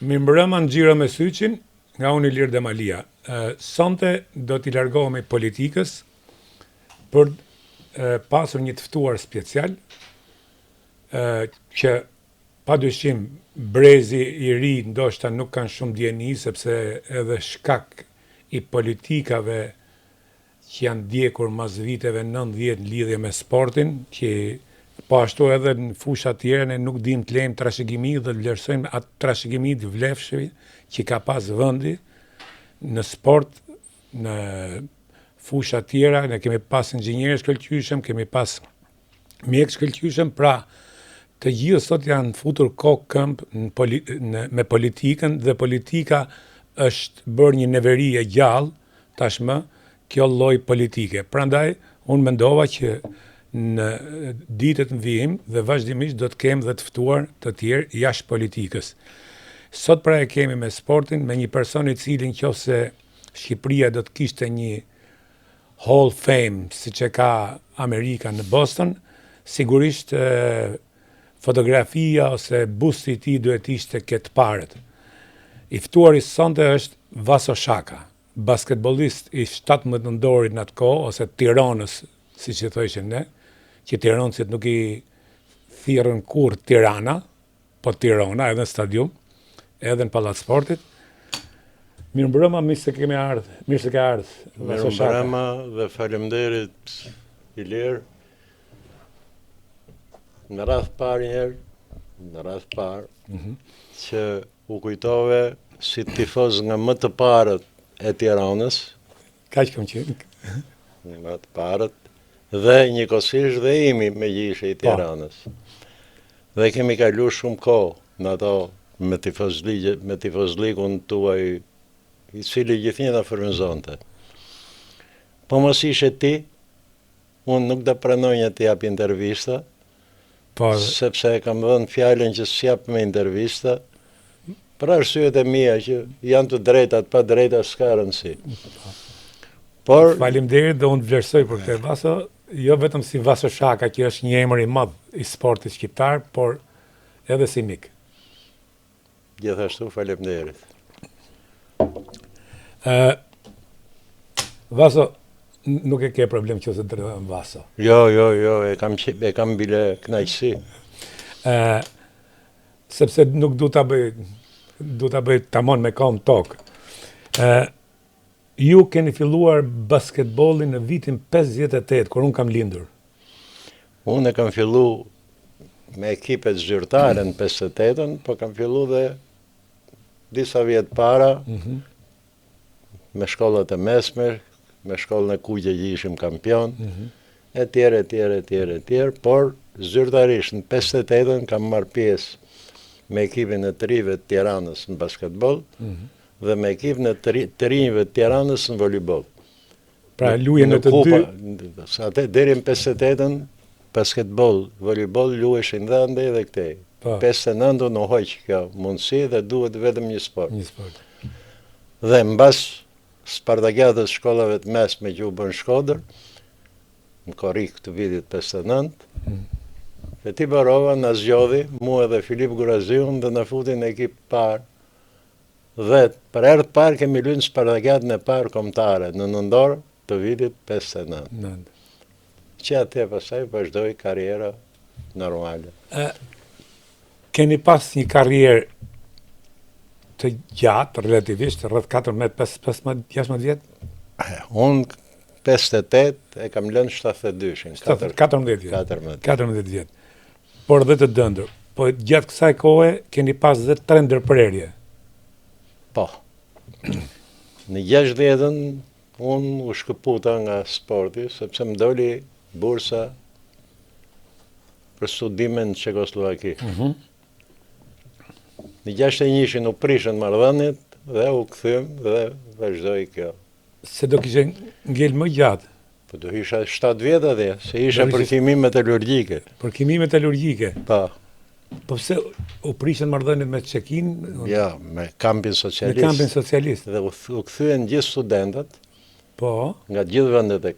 Mirëmbrëma në Xhiro me Syçin, nga unë Ilir Demalia. Sonte do t'i largohemi politikës për pasur një të ftuar special, që padyshim brezi i ri ndoshta nuk kanë shumë dieni, sepse edhe shkak i politikave që janë ndjekur mas viteve 90 në lidhje me sportin, që po ashtu edhe në fusha tjera ne nuk dim të lejmë trashëgimi dhe të vlerësojmë atë trashëgimi të vlefshëm që ka pas vendi në sport, në fusha tjera, ne kemi pas inxhinierë shkëlqyeshëm, kemi pas mjek shkëlqyeshëm, pra të gjithë sot janë futur kokë këmbë me politikën, dhe politika është bërë një neveri e gjallë tashmë kjo lloj politike. Prandaj unë mendova që në ditët në vijim dhe vazhdimisht do të kemë dhe të ftuar të tjerë jashtë politikës. Sot pra e kemi me sportin, me një person i cili nëse Shqipëria do të kishte një Hall of Fame, siç e ka Amerika në Boston, sigurisht fotografia ose busti i tij duhet ishte këtë parët. I ftuari sonte është Vaso Shaka, basketbollist i 17 nëndorit në atë kohë, ose Tiranës, siç e thoshin ne, që tiranësit nuk i thirrën kur Tirana, po Tirana, edhe në stadium, edhe në pallat sportit. Mirëmbrëma, mirë se kemi ardhur. Mirë se ka ardhur. Mirëmbrëma dhe faleminderit Ilir. Në radh parë që u kujtove si tifoz nga më të parët e Tiranës. Kaq kam qenë. Nga më të parët dhe njëkohësisht dhe imi me gjishe i Tiranës. Dhe kemi kalu shumë kohë në ato me tifozlikun tuaj, i cili gjithnjë na frymëzonte. Po mos ishe ti, unë nuk do pranonja të jap intervista, sepse kam dhënë fjalën që s'jap me intervista, për arsyet e mia që janë të drejtat, pa drejta s'ka rëndësi. Por faleminderit dhe unë vlerësoj për këtë. Vaso, jo vetëm si Vaso Shaka, që është një emër i madh i sportit shqiptar, por edhe si mik. Gjithashtu faleminderit. Vaso, nuk e ke problem që ose drejtojmë Vaso. Jo, e kam bile kënaqësi. Sepse nuk du ta bëj tamam me kam tokë. Ju keni filluar basketbollin në vitin 58, kur unë kam lindur. Unë e kam fillu me ekipet zyrtare në 58-ën, po kam fillu dhe disa vjet para, me shkollat e mesme, me shkollën e Kuqe që ishim kampion, e tjerë, por zyrtarisht në 58-ën kam marrë pjesë me ekipin e të rive të Tiranës në basketboll, dhe me ekipin e të rinjve të Tiranës në volejboll. Pra luajnë në të dy. Atë deri në 58-ën basketboll, volejboll luheshin dhe andej dhe këtej. 59 u hoq kjo mundësi dhe duhet vetëm një sport. Dhe mbas spartakiadës shkollave të mesme që u bën Shkodër, në korrik të vitit 59, Feti Barova na zgjodhi, mua dhe Filip Guraziun, dhe na futi në ekip parë. Dhe për herë të parë kemi lënë spartakiadën e parë kombëtare në nëndor të vitit 59. Që atje pastaj vazhdoi karriera normale. Keni pas një karrierë të gjatë, relativisht, rreth 14-16 vjet? Unë 58 e kam lënë 72-shin. 14 vjet. Por dhe të dëndër. Po gjatë kësaj kohe keni pas dhe 3 ndërprerje. Po. Në 60-ën unë u shkëputa nga sporti, sepse më doli bursa për studime në Çekoslovaki. Në 61-shin u prishën marrëdhëniet dhe u kthyem dhe vazhdoi kjo. Se do kishe ngel më gjatë? Po do isha 7 vjet atje, se isha për kimi metalurgjike. Për kimi metalurgjike? Po. Po pse u prishën marrëdhëniet me Çekin? Ja, me kampin socialist. Me kampin socialist. Dhe u kthyen gjithë studentët. Po. Nga gjithë vendet e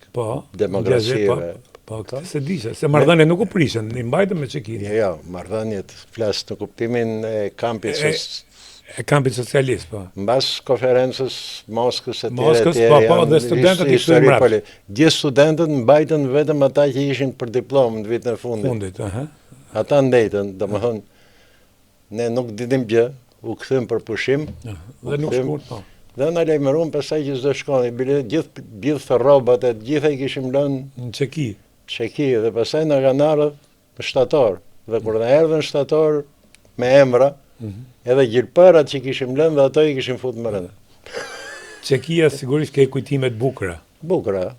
demokracive. Po, këtë se disha, se marrëdhëniet nuk u prishën, i mbajtën me Çekin. Jo, marrëdhëniet flas në kuptimin e kampit E kampit socialist, po. Mbas konferencës Moskës e Moskës, po, dhe studentët i shtunë mbrapsht. Gjithë studentët mbajtën vetëm ata që ishin për diplomë në vitën e fundit. Ata ndejtën, domethënë, ne nuk ditim gjë, u kthym për pushim. Dhe nuk shkurt, po. Dhe na lajmëruan pastaj që s'do shkonin, gjithë rrobat e gjitha i kishim lënë në Çeki. Çeki dhe pastaj na kanë ardhur në shtator. Dhe kur na erdhën shtator me emra, edhe gjilpërat që kishim lënë dhe ato i kishim futur më rënd. Çekia sigurisht ka kujtime të bukura. Bukura.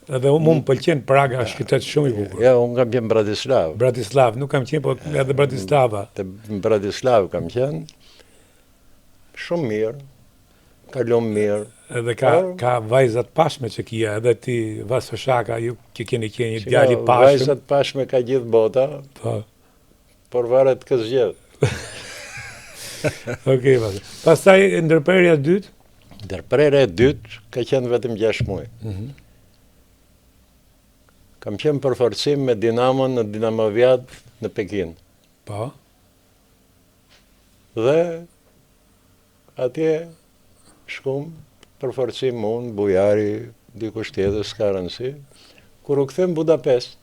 Edhe më pëlqen Praga, është qytet shumë i bukur. Ja, unë kam qenë Bratislav. Bratislav, nuk kam qenë, po edhe Bratislava. Te Bratislav kam qenë. Shumë mirë. Kalon mirë. Edhe ka vajzat pashme Çekia, edhe ti Vaso Shaka, ju që keni qenë një djalë i pashëm. Vajzat pashme ka gjithë bota. Po. Por varet kë zgjedh. Okej, Vaso. Pastaj ndërprerja e dytë? Ndërprerja e dytë ka qenë vetëm 6 muaj. Kam qenë për forcim me Dinamon në Dinamoviad në Pekin. Po. Dhe atje shkum për forcim unë, Bujari, dikush tjetër, s'ka rëndësi. Kur u kthem Budapest,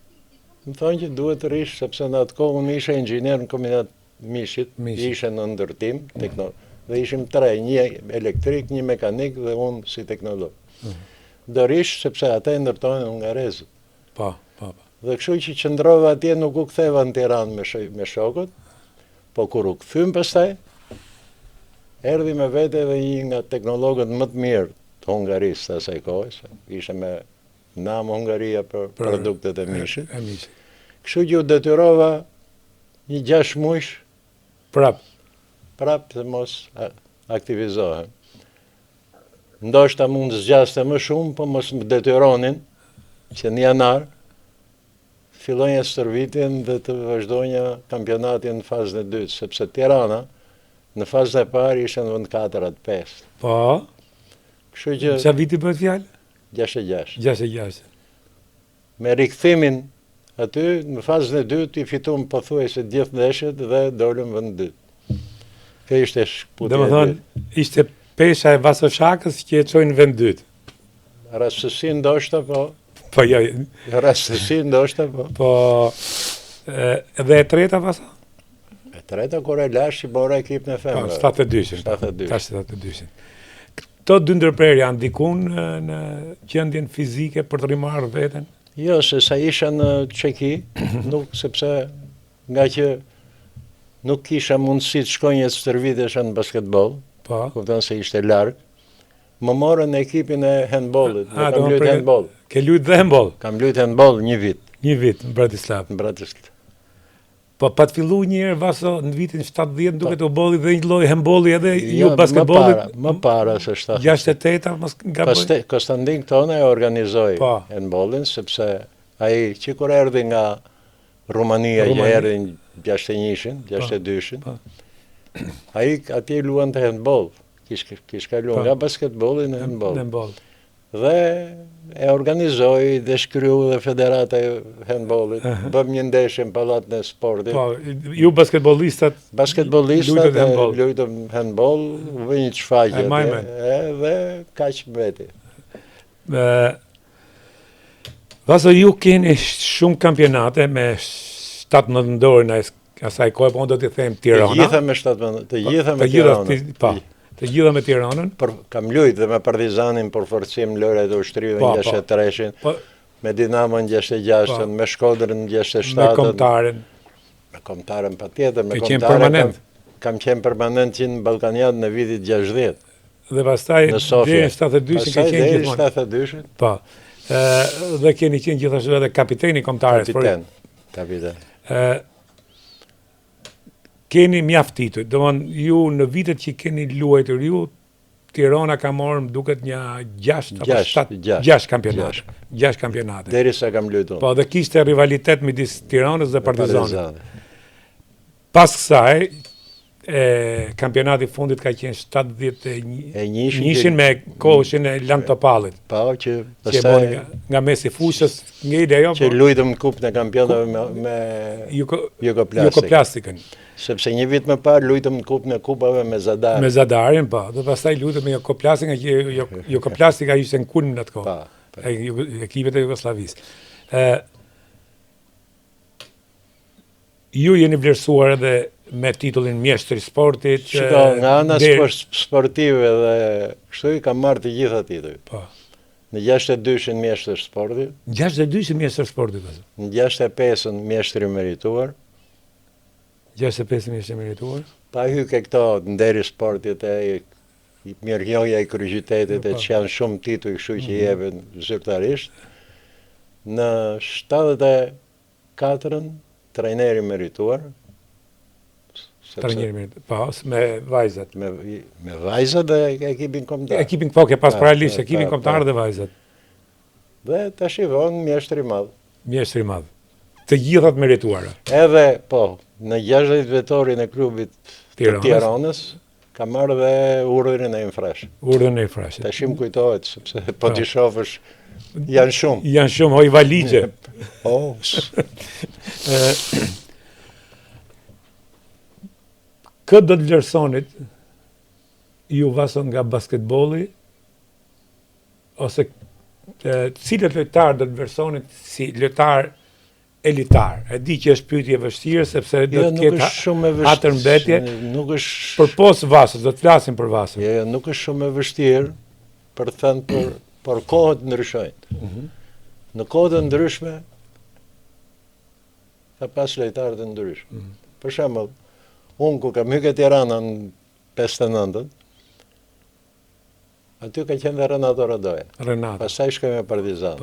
më thonë që duhet të rish, sepse në atë kohë unë isha inxhinier në kombinat Mishit, ishe në ndërtim, dhe ishim 3, një elektrik, një mekanik dhe unë si teknolog. Do rish, sepse ata e ndërtojnë hungarezët. Po. Dhe kështu që qëndrova atje nuk u ktheva në Tiranë me shokët, po kur u kthym pastaj, erdhi me vete edhe një nga teknologët më të mirë të Hungarisë të asaj kohë, ishte me nam Hungaria për produktet e Mishit. Kështu që u detyrova një 6 muaj prap të mos aktivizohem. Ndoshta mund të zgjaste më shumë, po mos më detyronin që në janar fillonja stërvitin dhe të vazhdonja kampionatin në fazën e dytë, sepse Tirana në fazën e parë ishte në vend 4-5. Po. Kështu që sa viti bëhet fjalë? 66. 66. Me rikthimin aty në fazën e dytë i fituam pothuajse gjithë ndeshjet dhe dolëm vend dytë. Kjo ishte shkputja. Domethënë ishte pesha e Vaso Shakës që e çoi në vend dytë. Rastësi ndoshta po. Po jo. Rastësi ndoshta po. Po edhe e treta Vaso? E treta kur e lash i bora ekip në femrë. 72. Këto dy ndërprerje janë ndikun në gjendjen fizike për të rimarrë veten? Jo, se sa isha në Çeki, nuk sepse nga që nuk kisha mundësi të shkonja të stërvitesha në basketbol, kupton se ishte larg. Më morën në ekipin e handbollit, kam luajtur handboll. Ke luajtur dhe handboll? Kam luajtur handboll një vit. Një vit në Bratislav. Në Bratislav. Po pa të fillu një herë Vaso në vitin 70 duket u bolli dhe një lloj handbolli edhe ju basketbollit. Më para se 68 mos gaboj. Konstantin Tona e organizoi handbollin sepse ai që kur erdhi nga Rumania, që erdhi në 61-shin, 62-shin. Ai atje luante handboll. Kish kaluar nga basketbolli në handboll. Dhe e organizoi dhe shkryu dhe federata e handbollit. Bëm një ndeshje në pallatin e sportit. Po, ju basketbollistat luajtëm handboll, vë një çfaqje dhe kaq mbeti. Vaso ju keni shumë kampionate me 17 dorë në asaj kohë, po do t'i them Tirana. Të gjitha me 17, të gjitha me Tiranën. Të gjitha me Tiranën. Kam luajtur dhe me Partizanin për forcim lojrat e ushtrive në 63-shin, me Dinamo në 66-ën, me Shkodrën në 67-ën. Me Kombëtaren. Me Kombëtaren patjetër, me Kombëtaren kam qenë permanent që në Ballkaniat në vitit 60. Dhe pastaj deri në 72-shin ke qenë gjithmonë. Pastaj deri në 72-shin. Po. Dhe keni qenë gjithashtu edhe kapiteni i Kombëtares. Kapiten. Keni mjaftitur, domthon ju në vitet që keni luajtur ju, Tirana ka marrë më duket një 6 kampionate. 6 kampionate. Derisa kam luajtur. Po, dhe kishte rivalitet midis Tiranës dhe Partizanit. Pas kësaj, kampionati fundit ka qenë 71 E njishin me koshin e Lan Topallit. Po, që Që e boni nga mesi fushës, nga ide jo, që luajtëm kupën e kampionave me Jukoplastikën. Sepse një vit më parë luajtëm kupën e kupave me Zadar. Me Zadarin, po. Dhe pastaj luajtëm me Jukoplastikën, që Jukoplastika ishte në kulmin atë kohë. Ekipet e Jugosllavisë. Ju jeni vlerësuar edhe me titullin mjeshtri sportit. Shiko, nga ana sportive dhe kështu i kam marrë të gjitha titujt. Po. Në 62-shin mjeshtër sportit. 62-shin mjeshtër sportit. Në 65-ën mjeshtri merituar. 65 mjeshtër merituar. Pa hyke këto nderi sportit e mirënjohja e kuriozitetit e që janë shumë tituj kështu që jepen zyrtarisht. Në 74-ën trajneri merituar. Trajneri merituar, pas me vajzat. Me vajzat dhe ekipin kombëtar. Ekipin po ke pas paralisht, ekipin kombëtar dhe vajzat. Dhe tash i vonë mjeshtri i madh. Mjeshtri i madh. Të gjithat merituara. Edhe po, në 60 vjetorin e klubit të Tiranës, ka marrë dhe urdhrin e Infresh. Urdhrin e Infresh. Tash më kujtohet sepse po ti shohësh janë shumë. Janë shumë, hoj valigje. Këtë do të vlerësonit ju vason nga basketbolli, ose cilët lojtar do të vlerësonit si lojtar elitar. E di që është pyetje e vështirë sepse do të ketë atërmbetje. Nuk është për pos Vasës, do të flasim për Vasën. Jo, nuk është shumë e vështirë për të thënë por kohët ndryshojnë. Në kohët e ndryshme ka pas lojtarë të ndryshëm. Për shembull, unë ku kam hyrë Tirana në 59-ën, aty ka qenë dhe Renato Radoja. Pastaj shkoj me Partizan.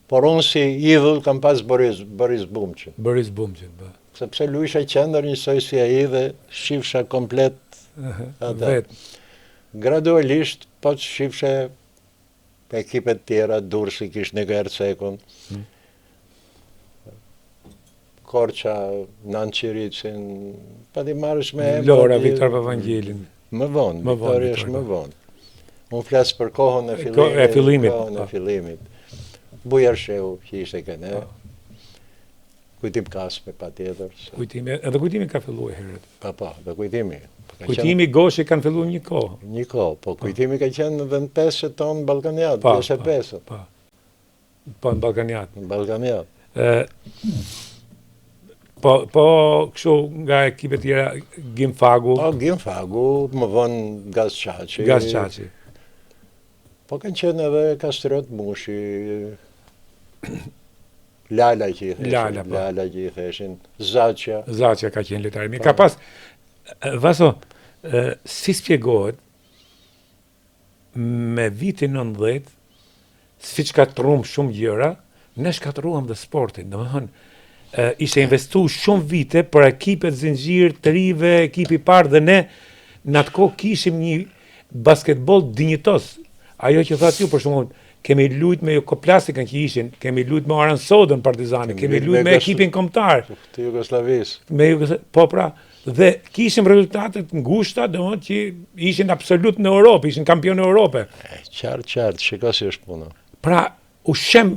Por unë si idhull kam pas Boris Bumqin. Boris Bumqin, po. Sepse luisha qendër njësoj si ai dhe shifsha komplet atë. Gradualisht po të shifshe ekipet tjera, Durrësi kishte Niko Ercekun, Korça, Nançiricin, pa ti marrësh me Lora, Viktor Pavangelin. Më vonë, Viktori është më vonë. Unë flas për kohën e fillimit. Bujar Shehu, që ishte këne. Kujtim Kasme, pa tjetër. Edhe kujtimi ka filluar herët. Pa, dhe kujtimi. Kujtimi Goshi kanë filluar një kohë. Një kohë, po kujtimi ka qenë në vend 5 tonë Ballkaniat, 55. Po, në Ballkaniat. Në Ballkaniat. Po, kështu nga ekipet tjera, Gimfagu. Po, Gimfagu, më vonë Gaz Çaçi. Po kanë qenë edhe Kastriot Mushi, Lala që i theshin, Zaçja. Zaçja ka qenë lojtari. Ka pas, Vaso, si spjegohet, me vitin 90, si shkatruam shumë gjëra, ne shkatruam dhe sportin, domethënë, ishte investu shumë vite për ekipet zinxhir të rive, ekipi parë, dhe ne në atë kohë kishim një basketbol dinjitos. Ajo që thatë ju, për shembull, kemi lujt me Jukoplastikën që ishin, kemi lujt me Aransodën Partizani, kemi lujt me ekipin kombëtar. Të Jugosllavisë. Po pra, dhe kishim rezultatet ngushta, domethënë që ishin absolut në Europë, ishin kampionë Europe. Qartë, shiko si është puna. Pra, u shem,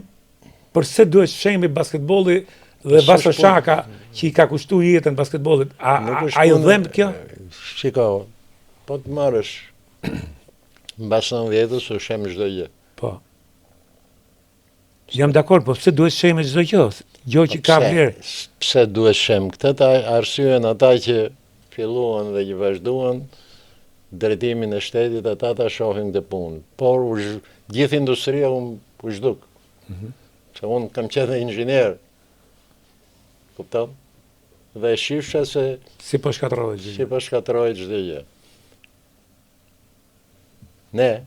përse duhet shemi basketbolli dhe Vaso Shaka që i ka kushtuar jetën basketbollit. A ju dhem kjo? Shiko, po të marrësh mbas 90-s u shem çdo gjë. Po. Jam dakord, po pse duhet shem çdo gjë? Gjë që ka vlerë. Pse duhet shem? Këtë arsyen ata që filluan dhe që vazhduan drejtimin e shtetit, ata ta shohin të punë. Por gjithë industria u zhduk. Se unë kam qenë inxhinier. Kupton? Dhe shifsha se si po shkatërrohet çdo gjë. Ne,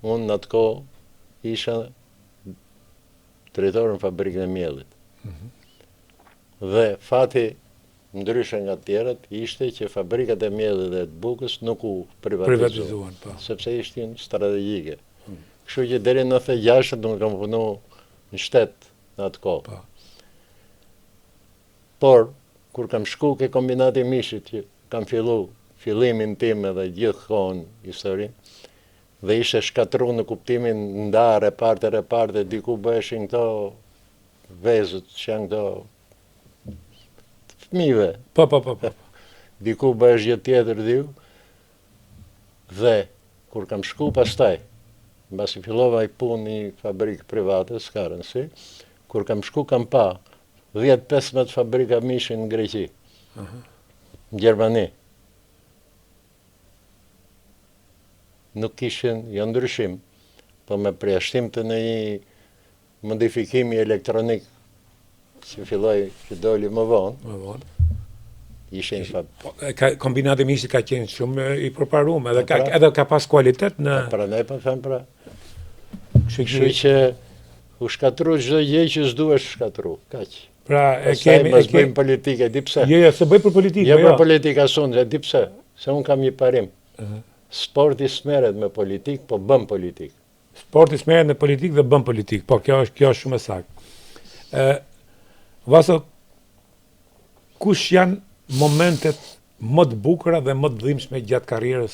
unë në atë kohë isha drejtor në fabrikën e miellit. Dhe fati, ndryshe nga tjerët, ishte që fabrikat e miellit dhe të bukës nuk u privatizuan, sepse ishin strategjike. Kështu që deri në 96 nuk kam punu në shtet në atë kohë. Por, kur kam shku ke kombinati Mishit, që kam fillimin tim edhe gjithë kohën historinë, dhe ishe shkatru në kuptimin ndarë, reparte, diku bëheshin këto vezët, që janë këto fëmijëve. Po. Diku bëhesh gjë tjetër diu, dhe kur kam shku pastaj, mbasi fillova i punë një fabrikë private, s'ka rëndësi, kur kam shku kam pa 10-15 fabrika mishin në Greqi, në Gjermani. Nuk kishin, jo ndryshim, po me përjashtim të në një modifikimi elektronik që filloi, që doli më vonë. Ishin kombinati mishit ka qenë shumë i përparuar, edhe ka pas kualitet në. Pra ne po them pra. Kështu që u shkatru çdo gjë që s'duhesh shkatru, kaq. Pra e bëjmë politike, di pse? Jo, se bëj për politikë. Jo për politika sonë, di pse? Se unë kam një parim. Sporti s'merret me politikë, po bën politikë. Sporti s'merret me politikë dhe bën politikë, po kjo është shumë e saktë. Vaso, kush janë momentet më të bukura dhe më të dhimbshme gjatë karrierës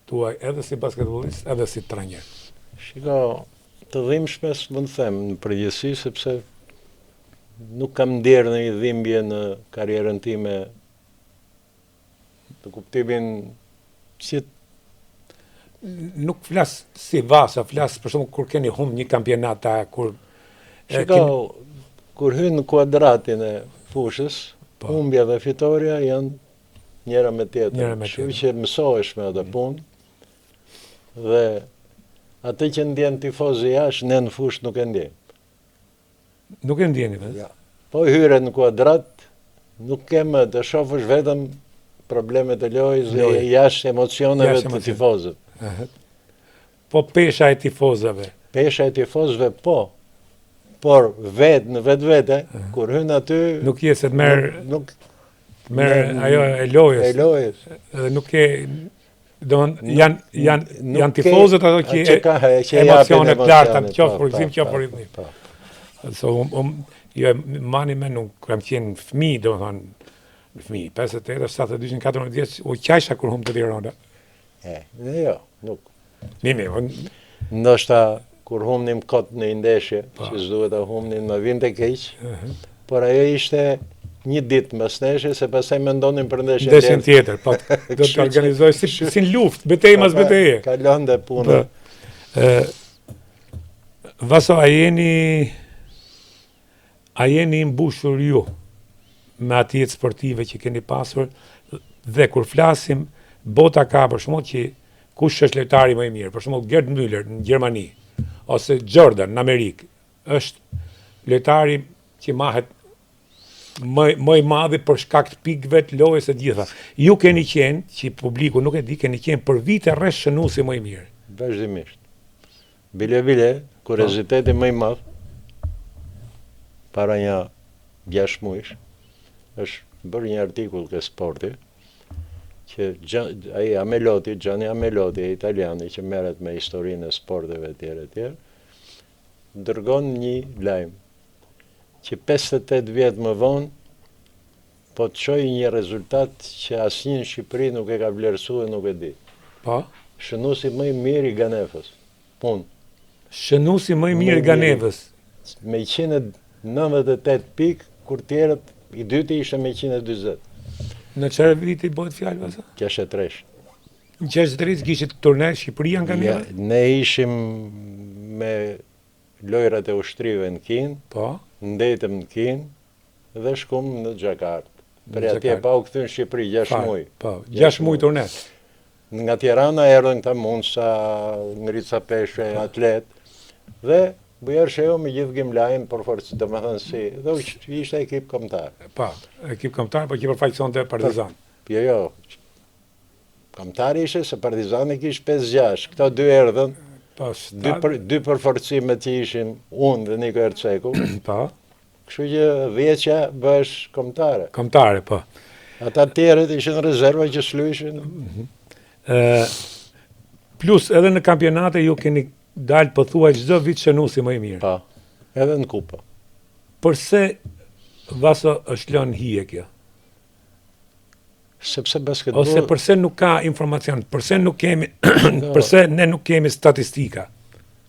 tuaj, edhe si basketbollist, edhe si trajner? Shiko, të dhimbshme s'mund të them në përgjithësi, sepse nuk kam ndjerë në një dhimbje në karrierën time të kuptimin që nuk flas si Vasa, flas për shembull kur keni humb një kampionat, kur kur hyn në kuadratin e fushës, humbja dhe fitoria janë njëra me tjetrën. Kështu që mësohesh me atë punë dhe atë që ndjen tifozi jashtë, ne në fushë nuk e ndjejmë. Nuk e ndjeni vetë? Ja. Po hyre në kuadrat, nuk kemë të shofësh vetëm problemet e lojës dhe jashtë emocioneve të tifozët. Po pesha e tifozave? Pesha e tifozëve po, por në vetë, kur hynë aty... Nuk je se të merë ajo e lojës. E lojës. Nuk e... Janë tifozët ato që emocione larta, qoftë për gëzim, qoftë për rritmi. So, jo, mani me nuk kam qenë fëmijë, do më thonë, fëmijë, 58, 72, 14 vjeç, u qajsha kur humbë të Tirana. Jo, nuk. Nimi, ndoshta kur humnim kot në ndeshje, që s'duhet ta humnin, më vinte keq, por ajo ishte një ditë mbas ndeshjes, se pastaj mendonin për ndeshjen tjetër. Po, do të organizoj si luftë, betejë mas beteje. Kalon dhe punë. Vaso, a jeni mbushur ju me atë jetë sportive që keni pasur, dhe kur flasim, bota ka për shembull që kush është lojtari më i mirë, për shembull Gerd Müller në Gjermani, ose Jordan në Amerikë, është lojtari që mahet më i madhi për shkak të pikëve të lojës së gjitha. Ju keni qenë, që publiku nuk e di, keni qenë për vite rreth shënuesi më i mirë. Vazhdimisht. Bile, kurioziteti më i madh para një 6 muajsh, është bërë një artikull ke Sporti, që Gianni Ameloti, italiani që merret me historinë e sporteve etj, dërgon një lajm që 58 vjet më vonë po të çojë një rezultat që asnjë në Shqipëri nuk e ka vlerësuar, nuk e di. Po? Shënuesi më i mirë i Ganefës. Shënuesi më i mirë i Ganefës. Me 198 pikë, kur tjerët i dyti ishte me 140. Në çfarë viti bëhet fjalë vasa? 63. Në 63 kishit turne Shqipëria nga Ganefës? Ne ishim me lojrat e ushtrive në Kinë. Po. Ndetëm në Kinë dhe shkum në Xhakartë. Për atje pa u kthyer në Shqipëri 6 muaj. Po, 6 muaj turne. Nga Tirana erdhën këta mundsa, ngrica peshe, atlet, dhe bujërsheu me gjithë gjimlajnë për forcë, do më thënë si, dhe ishte ekip kombëtar. Po, ekip kombëtar, po që përfaqësonte Partizan. Jo, kombëtari ishte se Partizani kishte 5-6, këto dy erdhën, dy përforcimet që ishin unë dhe Niko Erceku, kështu që 10 bësh kombëtare. Kombëtare, po. Ata tjerët ishin rezerva që s'luishin. Plus edhe në kampionate ju keni dalë pothuaj çdo vit shënuesi më i mirë. Po, edhe në kupa. Përse Vaso është lënë hije kjo? Sepse basketbolli... Ose përse nuk ka informacion, përse nuk kemi, përse ne nuk kemi statistika?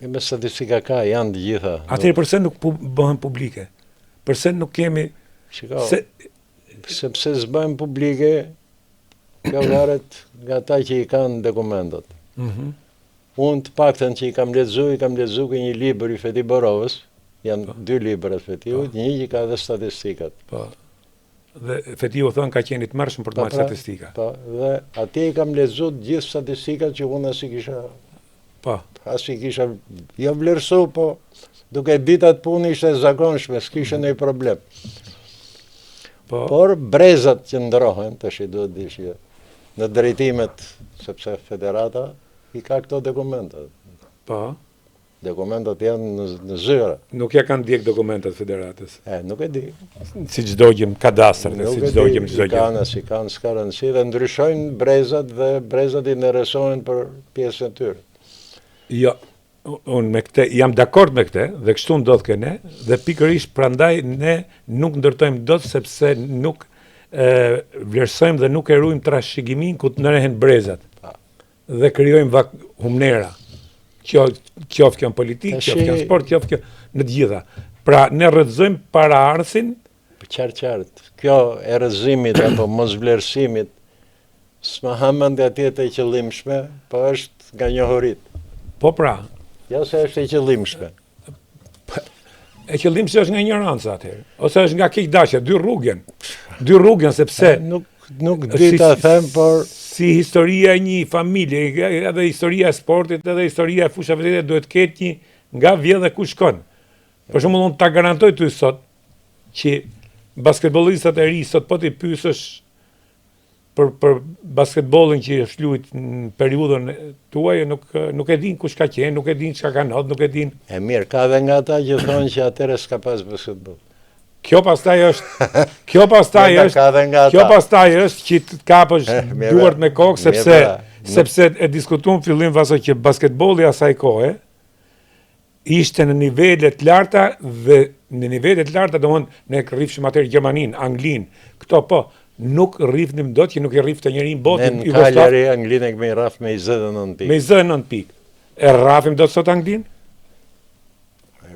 Me statistika ka, janë të gjitha. Atëherë përse nuk bëhen publike? Përse nuk kemi... Sepse s'bëhen publike, kjo varet nga ta që i kanë dokumentat. Unë të paktën që i kam lexu një libër i Feti Borovës, janë 2 libra të Fetivit, një që ka dhe statistikat. Po. Dhe Fetiu thonë ka qenë të mërshëm për të marrë statistika. Po, dhe atje i kam lexu gjithë statistikat që unë as i kisha jo vlerësu, po duke ditat punë ishte zakonshme, s'kishe ndonjë problem. Por brezat që ndrohen, tash i duhet dish në drejtimet, sepse federata i ka këto dokumentat. Po. Dokumentat janë në zyra. Nuk ja kanë ndjek dokumentat federatës. Nuk e di. Si çdo gjë kadastër, si çdo gjë, çdo gjë. Si kanë, s'ka rëndësi dhe ndryshojnë brezat dhe brezat interesohen për pjesën e tyre. Jo, unë me këtë jam dakord me këtë dhe kështu ndodh këne dhe pikërisht prandaj ne nuk ndërtojmë dot sepse nuk vlerësojmë dhe nuk e ruajmë trashëgimin ku të ndërhen brezat. Dhe krijojmë humnera. Qoftë kjo në politikë, qoftë kjo në sport, qoftë kjo në të gjitha. Pra, ne rrëzojmë paraardhësin. Qartë. Kjo e rrëzimit apo mos vlerësimit s'ma hamën dhe atjet e qëllimshme, po është nga njohurit. Po pra. Jo se është e qëllimshme. E qëllimshme është nga ignoranca atëherë. Ose është nga keqdashja, dy rrugën sepse nuk di ta them, por si historia e një familje, edhe historia e sportit, edhe historia e fushave të duhet ketë një nga vjedh dhe ku shkon. Për shembull, unë ta garantoj ty sot që basketbollistat e ri sot po ti pyesësh për basketbollin që është luajt në periudhën tuaj, nuk e din kush ka qenë, nuk e din çka kanë ndodhur, nuk e din. E mirë, ka dhe nga ata që thonë që atëherë s'ka pas basketboll. Kjo pastaj është që të kapësh duart me kokë sepse e diskutuam fillim vasa që basketbolli asaj kohe ishte në nivele të larta dhe në nivele të larta domthonë ne rrifshim atëherë Gjermaninë, Anglinë, këto po nuk rrifnim dot që nuk i rrifte njëri në botë. Ne në Kalari Anglinë e kemi rraf me 29 pikë. Me 29 pikë. E rrafim dot sot Anglinë?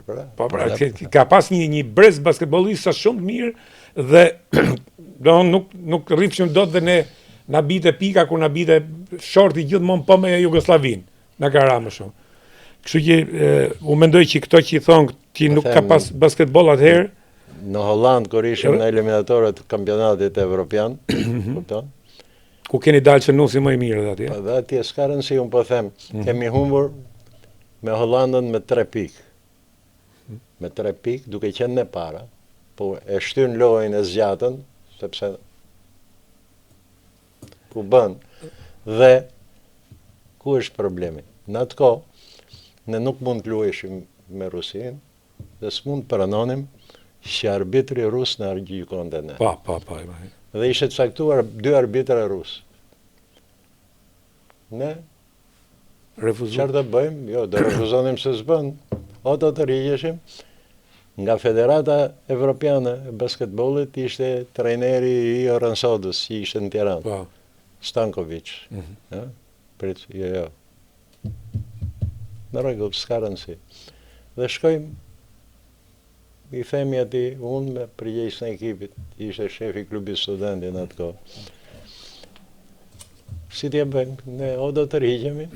Po pra, ka pas një brez basketbollista shumë mirë dhe nuk rrifshim dot dhe ne na bite pika kur na bite shorti gjithmonë po me Jugosllavinë, na ka ra më shumë. Kështu që u mendoj që këto që i thonë që nuk ka pas basketboll atëherë. Në Holland kur ishim në eliminatorët të kampionatit evropian, kupton? Ku keni dalë që nusi më i mirë dhe atje? Dhe atje s'ka rëndësi, unë po them, kemi humbur me Hollandën me 3 pikë. Me 3 pikë, duke qenë në para, po e shtyn lojën e zgjatën, sepse ku bën. Dhe ku është problemi? Në atë kohë, ne nuk mund të luajshim me Rusinë dhe s'mund të pranonim që arbitri rus në gjykonte ne. Pa. Dhe ishte caktuar 2 arbitra rus. Ne çfarë do bëjmë? Jo, do refuzonim se s'bën. O do të rigjeshim. Nga Federata Evropiane e Basketbollit ishte trajneri i Oransodës, që ishte në Tiranë. Stankovic. Jo. Në rregull, s'ka rëndësi. Dhe shkojmë, i themi ati, unë me përgjegjësinë e ekipit, ishte shefi i klubit studentin në atë kohë. Si t'ja bëjmë, ne o do të rigjemi,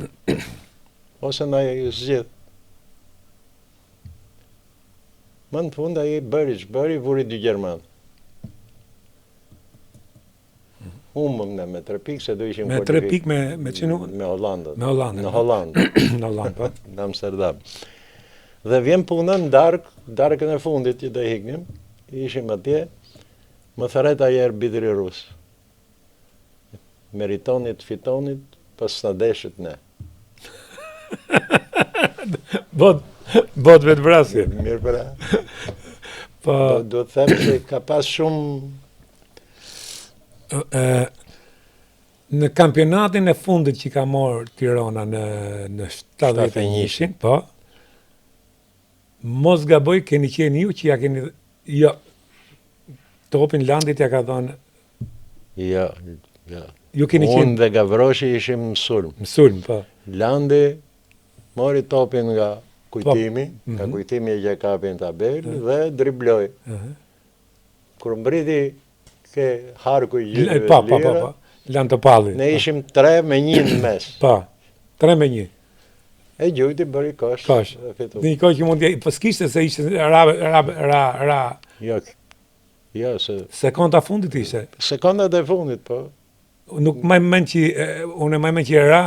ose na zgjidh. Më në fund ai bëri vuri 2 Gjermanë. Humbëm ne me 3 pikë se do ishim me 3 pikë me çinu? Me Hollandën. Me Hollandën. Në Hollandë. Në Hollandë, po. Në Amsterdam. Dhe vjen puna në darkën e fundit që do iknim, ishim atje, më tharet ai arbitri rus. Meritonit, fitonit, pas na deshët ne. Bot vetë vrasje. Mirë pra. Do të them se ka pas shumë... Në kampionatin e fundit që ka morë Tirana në 71-shin, po, mos gaboj keni qenë ju që ja keni... Jo, topin Landit ja ka dhënë... Jo, Ju keni Unë dhe Gavroshi ishim në sulm. Në sulm, po. Landi mori topin nga kujtimi, nga kujtimi e gjekapin tabel dhe dribloj. Kur mbriti ke harku i gjithë lira, Lanë të palli. ne ishim 3-1 në mes. Pa, 3-1. E gjujti bëri kosh. Kosh. Një kohë që mund të po s'kishte se ishte ra. Jo, se Sekonda fundit ishte. sekondat e fundit, po. Nuk më mend që unë më mend që ra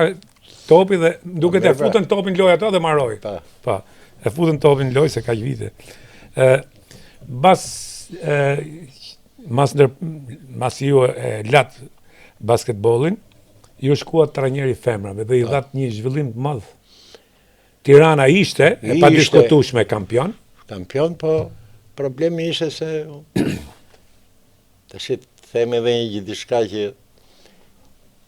topi dhe duket e futën topin loj ato dhe marroi. Pa. E futën topin loj se kaq vite. Mas ju e lat basketbollin, ju shkuat trajneri femrave dhe i dhat një zhvillim të madh. Tirana ishte e padiskutueshme kampion. Kampion, po problemi ishte se tash themi edhe një diçka që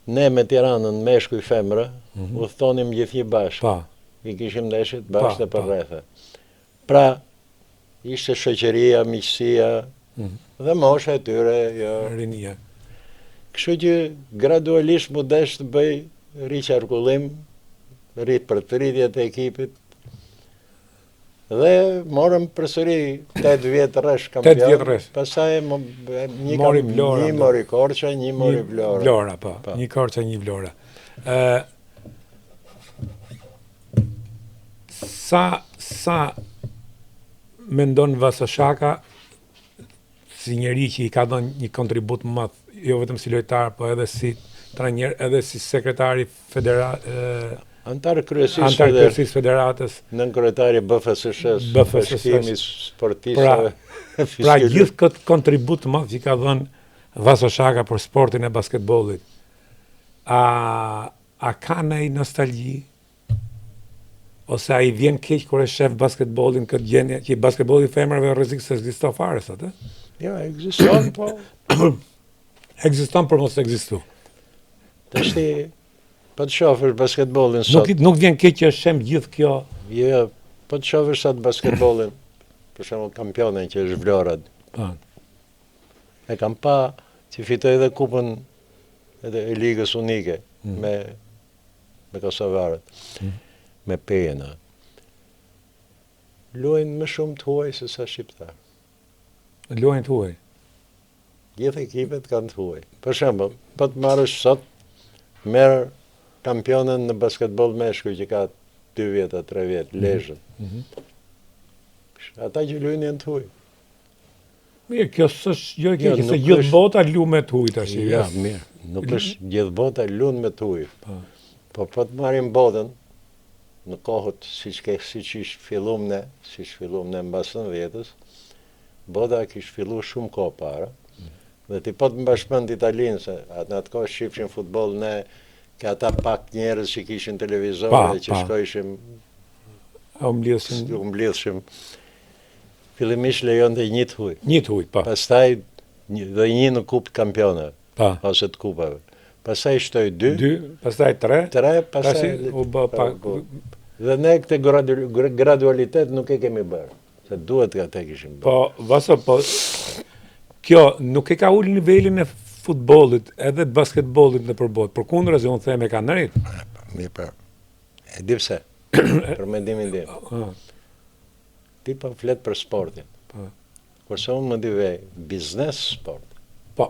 ne me Tiranën, meshkuj femra, u thonim gjithë bashkë. Pa. I kishim ndeshjet bashkë dhe për rrethe. Pra, ishte shoqëria, miqësia, dhe mosha e tyre, jo. Rinia. Kështu që gradualisht mu desh të bëj riqarkullim, rrit për të rritjet e ekipit, dhe morëm përsëri 8 vjetë rresh kampion. 8 vjetë rresh. Pastaj një mori Korça, një mori Vlora. Vlora, po. Një Korça, një Vlora. Sa mendon Vasoshaka si njeri që i ka dhënë një kontribut më madh, jo vetëm si lojtar, po edhe si trajner, edhe si sekretari antar kryesisë federatës, nën kryetari BFSS, Bashkimi Sportistëve. Pra gjithë këtë kontribut të madh që ka dhënë Vasoshaka për sportin e basketbollit. A ka ndonjë nostalgji? Ose a i vjen keq kur e shef basketbollin këtë gjendje, që basketbolli i femrave rrezik se ekziston fare sot, Jo, ekziston, po. Ekziston për mos ekzistu. Tashti, po të shofësh basketbollin sot. Nuk vjen keq që shem gjithë kjo. Jo, po të shofësh sot basketbollin, për shembull kampionin që është Vlora. E kam pa që fitoi edhe kupën e Ligës Unike me kosovarët. Me pejena. Luajnë më shumë të huaj se sa shqiptar. Luajnë të huaj? Gjithë ekipet kanë të huaj. Për shembull, po të marrësh sot, merr kampionën në basketboll meshkuj që ka 2 vjet, 3 vjet, Lezhën. Ata që luajnë janë të huaj. Mirë, kjo s'është gjë e keqe, se gjithë bota lu me të huaj tash. Ja, mirë. Nuk është gjithë bota luan me të huaj. Po të marrim botën në kohët siç ishte filluar ne mbas 90-s, bota kishte filluar shumë kohë para. Dhe ti po të mbashmend Italinë se në atë kohë shifshin futboll ne ka ata pak njerëz që kishin televizor dhe që shkojshim u mblidhshim. Fillimisht lejonte një të huaj. Një të huaj, po. Pastaj dhe një në kupë kampionave, ose të kupave. Pastaj shtoj 2, pastaj 3, pastaj u bë pak. Dhe ne këtë gradualitet nuk e kemi bërë, se duhet ka te kishim bërë. Po, Vaso, kjo nuk e ka ullë nivelin e futbollit, edhe basketbollit në përbot, për kundër e unë them e ka nërit. Mirë për, e di pse, për mendimin tim. Ti po flet për sportin, kurse unë më divej biznes sport. Po,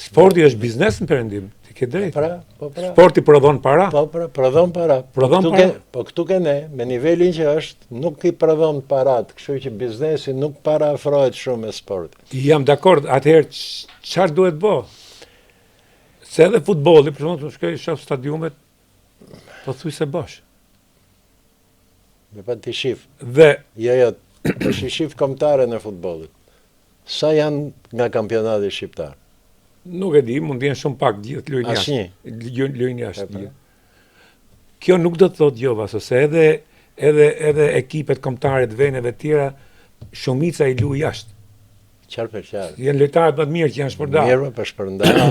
sporti është biznes në perëndim, ti ke drejt. Pra. Sporti prodhon para? Po, prodhon para. Po këtu ke ne, me nivelin që është, nuk i prodhon parat, kështu që biznesi nuk para afrohet shumë me sporti. Jam dakord, atëherë çfarë duhet bë? Se edhe futbolli, për shembull, shkoj shoh stadiumet, po thuj se bosh. Me pa ti shif. Dhe jo, po shif kombëtare në futbollit. Sa janë nga kampionati shqiptar? Nuk e di, mund të jenë shumë pak gjithë lojnë jashtë. Lojnë jashtë. Kjo nuk do të thotë jo, Vaso, se edhe ekipet kombëtare të veneve të tjera, shumica i luajnë jashtë. Qartë për qartë. Janë lojtarë më të mirë që janë shpërndarë. Mirë për shpërndarë,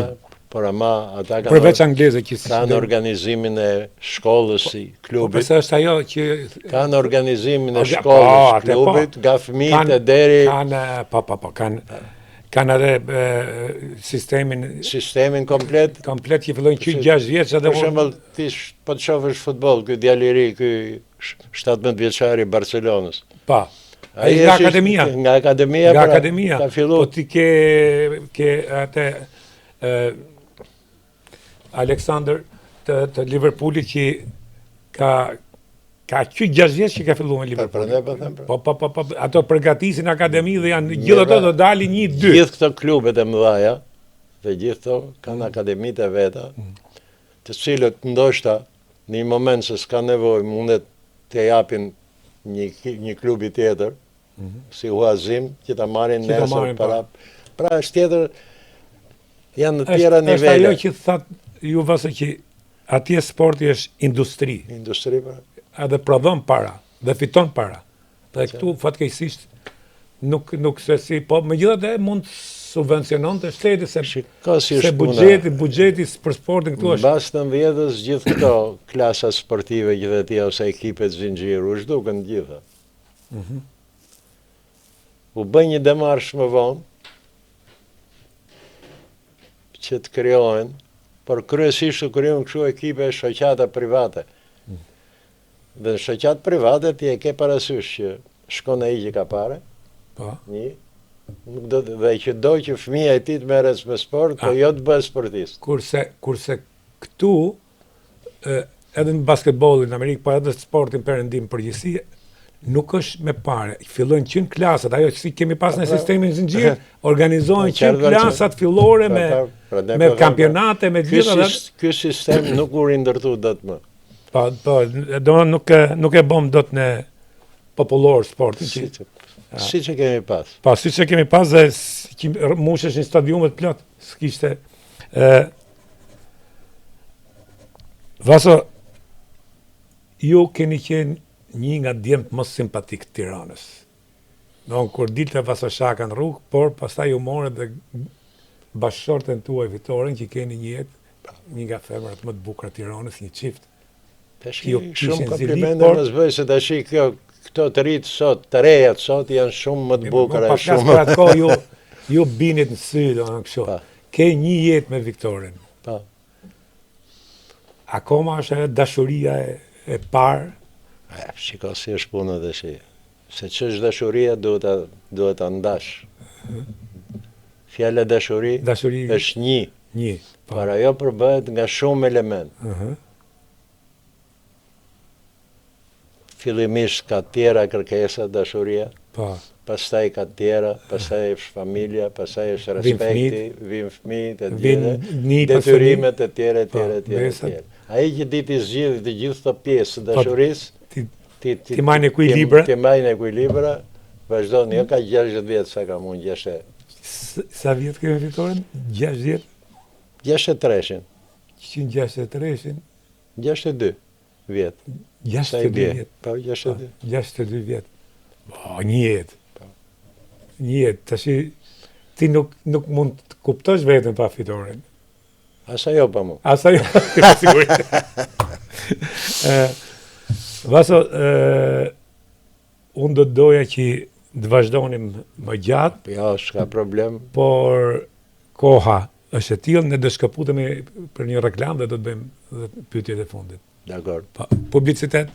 por ama ata kanë përveç anglezë që kanë organizimin e shkollës si klubit. Po është ajo që kanë organizimin e shkollës klubit, nga fëmijët e deri kanë Kanë edhe sistemin komplet. Komplet që fillojnë qytë 6 vjeç edhe... Për shembull, ti po të shofësh futboll, ky djalë i ri, ky 17 vjeçari i Barcelonës. Pa. Ai nga akademia. Nga akademia. Nga akademia. Ka filluar. Po ti ke atë Alexander të Liverpoolit që ka qytë 6 vjeç që ka filluar me Liverpool. Po, ato përgatisin akademi dhe janë gjithë ato do dalin 1-2. Gjithë këto klubet e mëdhaja, dhe gjithë këto kanë akademitë e veta, të cilët ndoshta në një moment se s'ka nevojë mundet të japin një klubi tjetër, si Huazim, që ta marrin nesër para. Pra është tjetër, janë në tjera nivele. Është ajo që thatë ju vase që atje sporti është industri. Industri, pra. Edhe prodhon para, dhe fiton para. Dhe këtu, fatkeqësisht, nuk se si, po megjithatë mund subvencionon të shteti, se buxheti për sportin këtu është. Mbas 90-s gjithë këto klasa sportive që dhe tja ose ekipet zinxhiru, zhduken gjitha. U bën një demarsh më vonë që të krijohen, por kryesisht të krijohen kështu ekipe shoqata private. Dhe në shoqat private ti e ke parasysh që shkon ai që ka pare, dhe që do që fëmija e ti të merres me sport, po jo të bëhet sportist. Kurse këtu, edhe në basketbolin në Amerikë, po edhe sportin perëndim përgjithësi, nuk është me pare. Fillojnë 100 klasat, ajo që kemi pas në sistemin zinxhir, organizohen 100 klasat fillore me kampionate, me gjitha. Ky sistem nuk u rindërtu dot më. Po, nuk e bëm dot në popullor sportin. Si që kemi pas. Po, si që kemi pas dhe mushesh një stadiumet plot. S'kishte... Vaso, ju keni qenë një nga djemët më simpatik të Tiranës. Kur dilte Vaso Shaka në rrugë, por pastaj ju morët dhe bashkëshorten tuaj fitoren që keni një jetë, një nga femrat më të bukura të Tiranës, një çift. Shumë komplimente më zbëj se tashi këto të rritë sot, të rejat sot, janë shumë më të bukura. Pa flasë për atë kohë, ju binit në sy, do në kështu. Ke një jetë me Viktorin. Akoma është dashuria e parë? Shiko si është punë dhe shi. Se që është dashuria, duhet të ndash. Fjala dashuri është një. Por ajo përbëhet nga shumë element. Fillimisht ka tjera kërkesa, dashuria, pastaj ka tjera, pastaj është familja, pastaj është respekti, vin fëmijët, detyrimet e tjera. Ai që di të zgjidhë të gjithë këto pjesë të dashurisë, ti majnë ekuilibra. Ti majnë ekuilibra, vazhdon, jo ka 60 vjetë sa ka mund, 60. Sa vjetë kemi Viktorin? 60? 63-shin. 163-shin? 62 vjetë. 62 vjetë. Po, 62. 62 vjetë. Po, një jetë. Një jetë. Tashi, ti nuk mund të kuptosh vetën pa Fitorin. Asa jo pa mu. Asa jo, sigurisht. Vaso, unë do të doja që të vazhdonim më gjatë. Ja, s'ka problem. Por koha është e tillë, ne do shkëputemi për një reklam dhe do të bëjmë pyetjet e fundit. Dakor. Publicitet.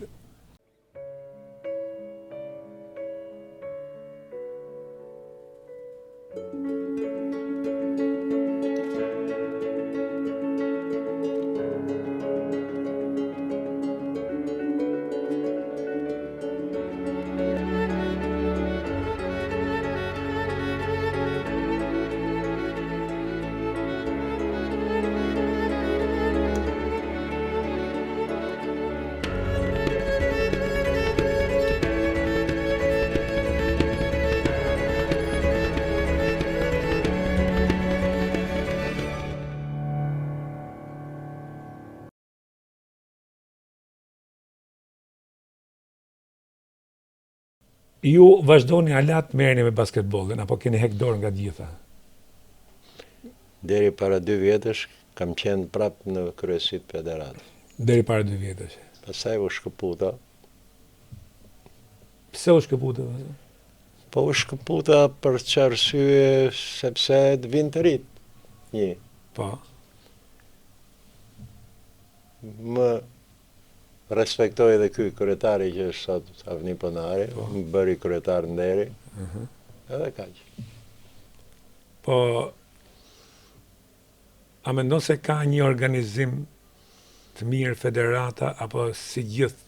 Ju vazhdoni alat merreni me basketbollin, apo keni hek dorë nga gjitha? Deri para 2 vjetësh kam qenë prapë në kryesit federat. Deri para 2 vjetësh. Pastaj u shkëputa. Pse u shkëputa? Po u shkëputa për çarsye sepse të vinë të rit. Një. Po. Më respektoj edhe ky kryetari që është sot Avni Ponari, më bëri kryetar nderi. Edhe kaq. Po, a mendon se ka një organizim të mirë federata, apo si gjithë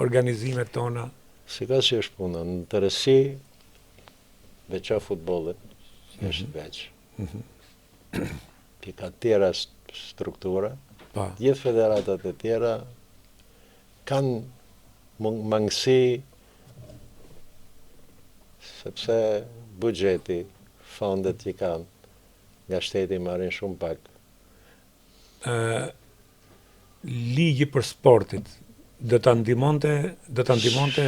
organizimet tona? Si ka që është puna, në tërësi, veqa futbollit, është veç. Ki ka tjera struktura, gjithë federatat e tjera kanë mangësi, sepse buxheti, fondet që kanë, nga shteti marrin shumë pak. Ligji për sportit do ta ndihmonte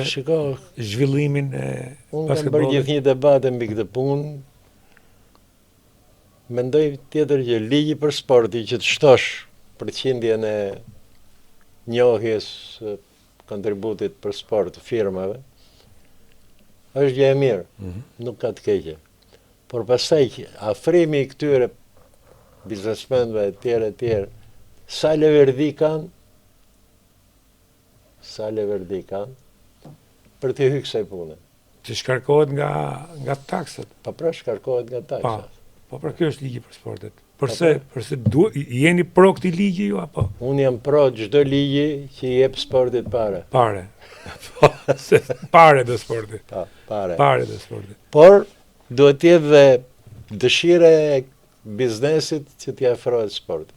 Shiko, zhvillimin e basketbollit. Unë kam bërë gjithnjë debate mbi këtë punë. Mendoj tjetër që ligji për sportin që të shtosh përqindjen e njohjes kontributit për sport firmave është gjë e mirë, nuk ka të keqe. Por pastaj afrimi i këtyre biznesmenëve e tjerë, sa leverdi kanë për të hyrë kësaj pune. Që shkarkohet nga taksat. Po pra shkarkohet nga taksat. Po pra kjo është ligji për sportet. Përse jeni pro këtij ligji ju apo? Unë jam pro çdo ligji që i jep sportit pare. Pare. Pare do sportit. Pare. Pare do sportit. Por duhet të jetë dhe dëshira e biznesit që t'i afrohet sportit.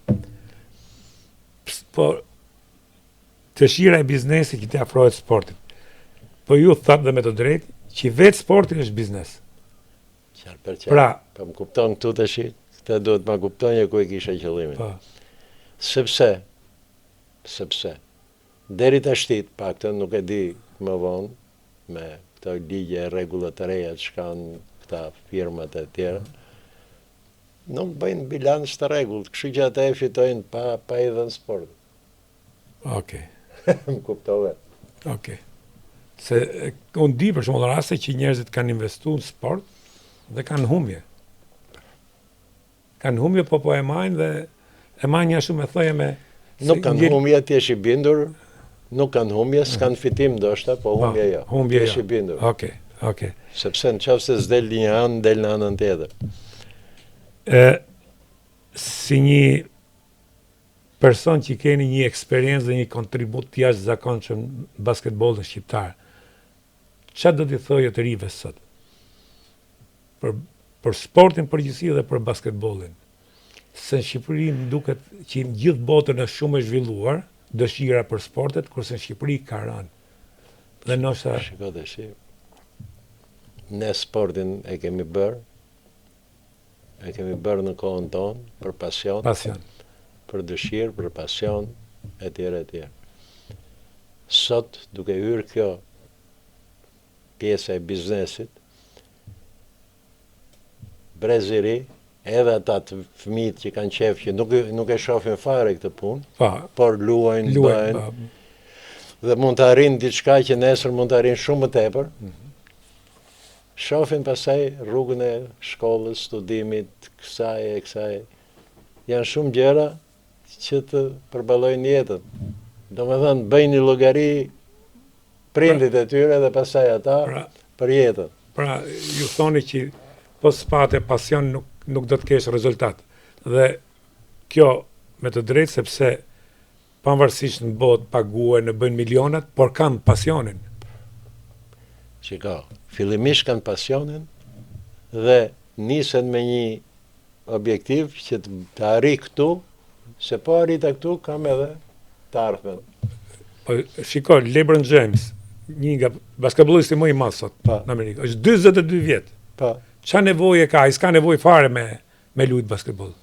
Po dëshira e biznesit që t'i afrohet sportit. Po ju thatë dhe me të drejtë që vetë sporti është biznes. Qarë për qarë. Pra, po më kupton këtu të shi, këta duhet më kuptonje ku e kisha qëllimin. Sepse, deri të shtit, pak të nuk e di më vonë, me këto ligje e regullat të reja që kanë këta firmat e tjera, nuk bëjnë bilans të regullt, kështu që ata e fitojnë pa i dhënë sport. Okej. Më kuptove. Okej. Se unë di për shumë raste që njerëzit kanë investuar në sport dhe kanë humje. Kanë humje, po e majnë dhe e majnë një shumë e thoje me... Nuk kanë humje, ti esh i bindur, nuk kanë humje, s'kanë fitim ndoshta, po humje jo. Humje jo. Ti esh i bindur. Okej. Sepse në qafë se s'del një anë, del në anën tjetër. Si një person që keni një eksperiencë dhe një kontribut të jashtëzakonshëm në basketbollin shqiptar, çfarë do t'i thojë të rive sot? Për sportin përgjithësi dhe për basketbollin. Se në Shqipëri më duket që në gjithë botën është shumë e zhvilluar dëshira për sportet, kurse në Shqipëri ka rënë. Dhe ndoshta shiko tash. Ne sportin e kemi bërë në kohën tonë për pasion. Për dëshirë, për pasion, etj. Sot, duke hyrë kjo pjesa e biznesit, breziri, edhe ata të fëmijët që kanë qef që nuk e shohin fare këtë punë, por luajnë, bëjnë, dhe mund të arrinë diçka që nesër mund të arrinë shumë më tepër, shohin pasaj rrugën e shkollës, studimit, kësaj, janë shumë gjëra që të përballojnë jetën. Domethënë bëjnë një llogari prindit e tyre dhe pastaj ata për jetën. Pra, ju thoni që po s'pate pasion nuk do të kesh rezultat. Dhe kjo me të drejtë sepse pavarësisht në botë paguhen, në bëjnë milionat, por kanë pasionin. Shiko, fillimisht kanë pasionin dhe nisen me një objektiv që të arri këtu, se po arrita këtu, kam edhe të ardhmen. Shiko, LeBron James, një nga basketbollisti më i madh sot në Amerikë, është 42 vjet. Qa nevojë ka? Ai s'ka nevojë fare me lujt basketboll.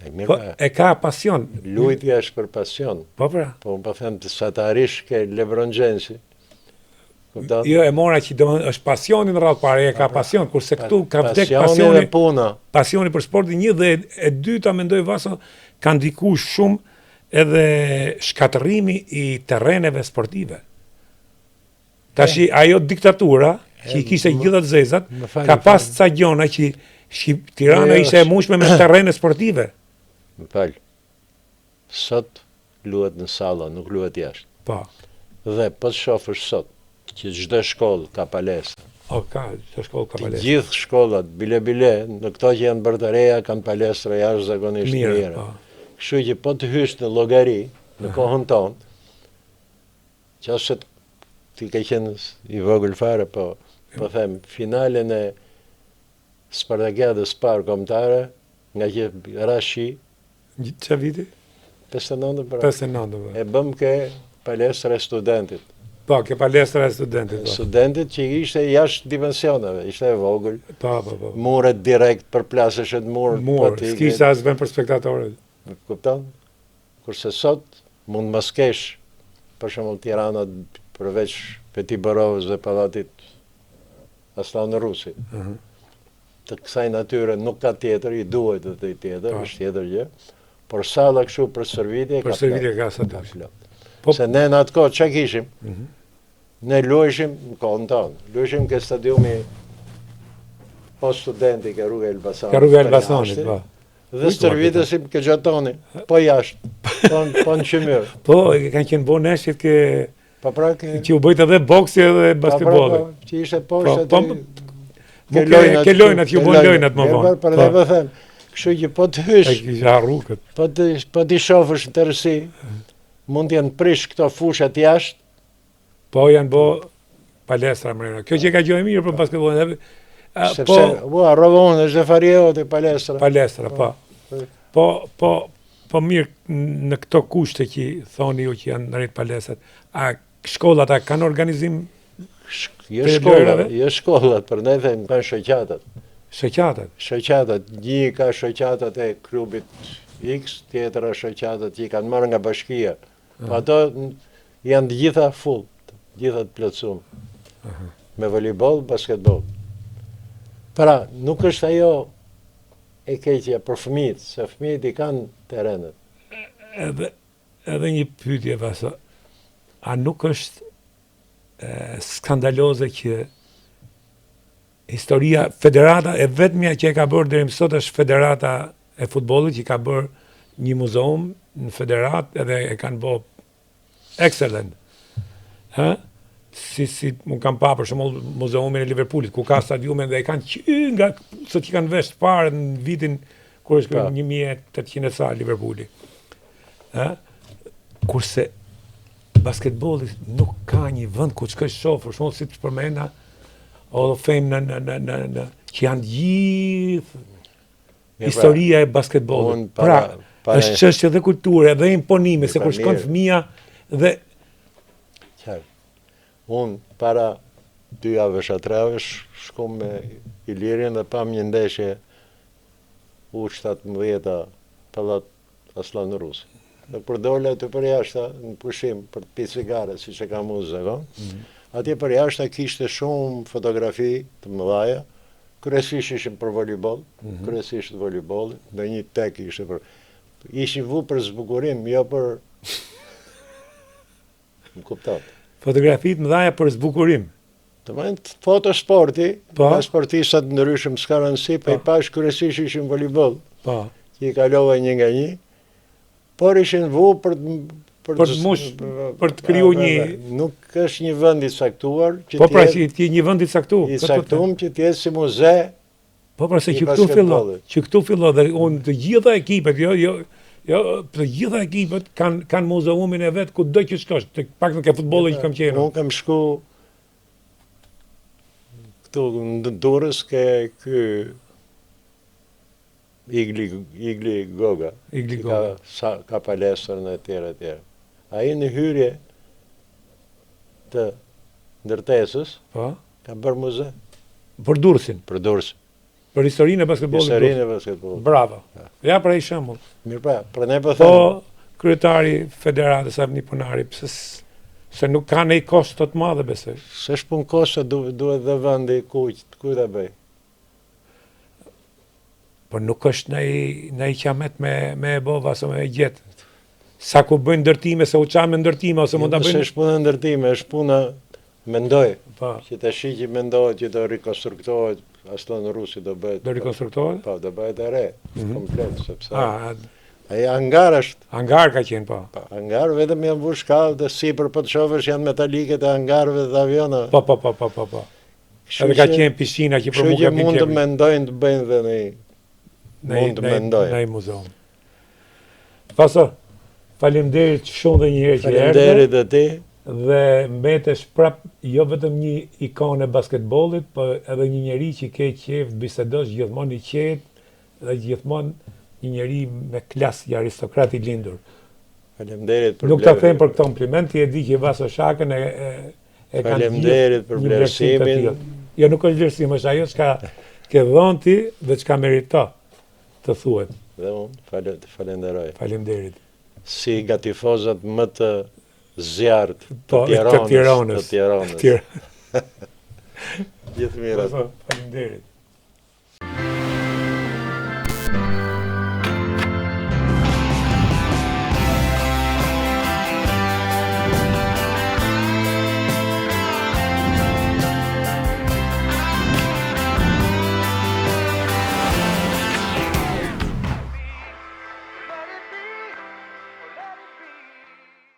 E ka pasion. Lujtja është për pasion. Po pra. Po më them të sa të arrish ke LeBron Jamesi. Jo, e mora që është pasioni në radhë pare, e ka pasion, kurse këtu ka vdek pasioni dhe puna. Pasioni për sportin një dhe e dyta mendoj Vaso ka ndikuar shumë edhe shkatërrimi i terreneve sportive. Tashi ajo diktatura që i kishte gjitha të zezat, ka pas ca gjona që Tirana ishte e mushme me terrene sportive. Më falë, sot luhet në salla, nuk luhet jashtë. Po. Dhe po të shofësh sot, që çdo shkollë ka palestra. Çdo shkollë ka palestra. Të gjithë shkollat, bile, në këto që janë bërë të reja, kanë palestra jashtëzakonisht mira. Kështu që po të hysh në llogari, në kohën tonë, qase ti ka qenë i vogël fare, po them, finalen e Spartakiadës parë kombëtare, nga që Rashi. Ç'a viti? 59 pra. 59. E bëm ke palestra e studentit. Po, ke palestra e studentit. Studentit që ishte jashtë dimensioneve, ishte e vogël. Po. Muret direkt për plasëshet mur. S'kishte as vend për spektatorët. Kupton? Kurse sot mund mos kesh, për shembull Tirana përveç Peti Borovës dhe pallatit Aslan Rusi. Të kësaj natyre nuk ka tjetër, i duhet të të tjetër, është tjetër gjë, por salla kështu për shërbitje ka plot. Se ne në atë kohë që kishim, ne luajshim në kohën tonë, luajshim ke stadiumi po studenti ke rruga Elbasanit. Ke rruga Elbasanit, po. Dhe stërvitesim ke Gjatoni, po jashtë, po në qëmyrë. Po, kanë qenë bo neshit ke... që u bëjt edhe boksi edhe basketbolli. Që ishte poshtë ke lojnat, që u bën lojnat më vonë. Për dhe më them, kështu që po të hysh, po t'i shofësh në tërësi, mund t'janë prish këto fushat jashtë. Po janë bo palestra mrena. Kjo që ka gjojë mirë për basketbollin. Sepse, Rovon është dhe Farieo të palestra. Palestra, po. Po mirë në këto kushte që thoni ju që janë në rritë palestrat, a shkollat a kanë organizim? Jo shkollat, për ne dhe kanë shoqatat. Shoqatat, një ka shoqatat e klubit X, tjetëra shoqatat që i kanë marrë nga bashkia. Po ato janë gjitha full, gjitha të plotësuar. Me volejboll, basketboll. Pra, nuk është ajo e keqja për fëmijët, se fëmijët i kanë terrenet. Edhe një pyetje vaso. A nuk është skandaloze që historia, federata e vetmja që e ka bërë deri më sot është federata e futbollit që ka bërë një muzeum në federat edhe e kanë bërë excellent. Si më kam pa për shembull muzeumin e Liverpoolit ku ka stadiumin dhe e kanë qy nga sot që kanë vesh parë në vitin kur është 1800 sa Liverpooli. Kurse basketbolli nuk ka një vend ku shkoj shoh, për shembull si të përmenda Hall of Fame në që janë gjithë historia e basketbollit. Pra, është çështje dhe kulture dhe imponime se kur shkon fëmia dhe unë para 2 javësh a 3 javësh shkom me Ilirin dhe pam një ndeshje U17 pallat Aslan Rusi. Dhe për dole të për jashta në pushim për të pi cigare, si që ka mu zakon, atje për jashta kishte shumë fotografi të mëdhaja, kryesisht ishin për volejboll, kryesisht volejboll, dhe një tek ishte për... Ishin vu për zbukurim, jo për... Më kuptat. Fotografi të mëdhaja për zbukurim? Të mëjnë fotosporti, ka sportistat ndryshëm s'ka rëndësi, pa i pash kryesisht ishin volejboll, që i kalova një nga një, por ishin vu për të kriju një... Nuk është një vend i saktuar... Po pra që t'je një vend i saktuar? I saktum që t'je si muze... Po pra se që këtu fillo, dhe unë të gjitha ekipet, të gjitha ekipet kanë muzeumin e vetë ku do që shkosh, të pak në ke futbolli që kam qenë. Unë kam shku këtu në Durrës ke ky... Igli Goga, ka palestrën e tjera. A i në hyrje të ndërtesës, ka bërë muze. Për Durrësin? Për Durrësin. Për historinë e basketbollit? Historinë e basketbollit. Bravo. Ja pra i shembull. Mirë pra, për ne po them. Po, kryetari federatës apo punari, se nuk ka ne kosto të madhe besoj. S'është punë kosto, duhet dhe vendi ku ta bëj. Por nuk është në i qamet me e bova, ose me e gjetë. Sa ku bëjnë ndërtime, se u qanë me ndërtime, ose mund të bëjnë... Është puna ndërtime, është puna Mendoj Po. që të shiki mendohet që do rikonstruktohet, ashtu në Rusi do bëhet. Do rikonstruktohet? Po, do bëhet e re, komplet, sepse ai A, hangar është. hangar ka qenë, po. Hangar vetëm janë vush kallë dhe sipër po të shohësh janë metalike të hangarëve dhe avionëve. Po. Edhe ka qenë piscina që për Kështu mua që ka mund të mendojnë të bëjnë dhe mund të mendojnë. Në muzeum. Paso, faleminderit shumë dhe një herë që erdhe. Faleminderit dhe ti. Dhe mbetesh prap jo vetëm një ikonë e basketbollit, por edhe një njeri që ke qejf bisedosh gjithmonë i qetë dhe gjithmonë një njeri me klasë, një aristokrat i lindur. Faleminderit për Nuk ta them për këtë kompliment, ti e di që Vaso Shakën e kanë Faleminderit për vlerësimin. Jo, nuk është vlerësim, është ajo çka ke dhënë ti dhe çka merito të thuhet. Dhe unë falenderoj. Faleminderit. Si nga tifozat më të zjarrt të Tiranës. Gjithë mirë. Faleminderit.